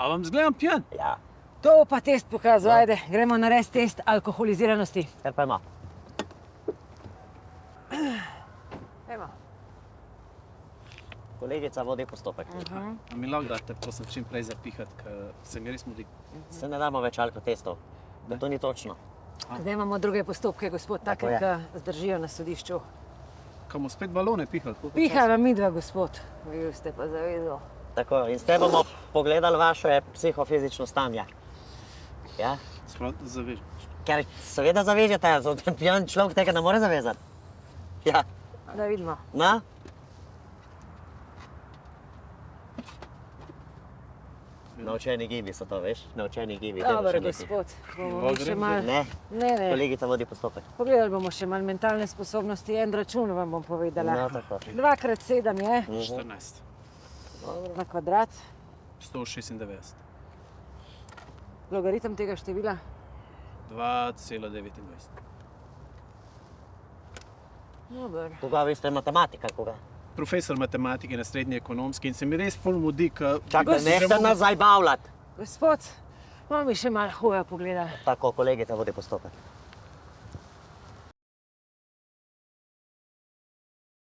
A vam zgledam pijan? Ja, To bo pa test pokazal, ajde, gremo narediti test alkoholiziranosti. kar pa ima. Evo. Kolegica vodi postopek. A mi lahko date, prosim, čim prej zapihati, ker se mi res mudi. Se ne damo več alkotestov. Da to ni točno. Zdaj imamo druge postopke, gospod, take, Tako je. ki zdržijo na sodišču. Kam bomo spet balone pihali? Pihajva midva, gospod. Vi ste pa zavedel. Tako, in s tem bomo pogledali vaše psihofizično stanje. Ja? Sprav, zavež. Ker seveda zavežete, pijan človek tega ne more zavezati. Ja, Da vidimo. na? Naučeni gibi so to, veš? Naučeni gibi. dajmo Dobro, še nekaj. gospod. Bomo Lahko mi še grem malo... Ne, Ne. kolegica vodi postopek. Pogledali bomo še malo mentalne sposobnosti. En račun vam bom povedala. No, tako. 2x7 je 14. na kvadrat. 196. Logaritem tega števila. 2,29. Dober. Koga vi ste matematika, koga? Profesor matematike na srednji ekonomski in se mi res ful mudi, ker... Čakaj, nehajte nas zdaj bavljati. Gospod, bomo mi še malo hoja pogledali. Tako, kolegica vodi postopek.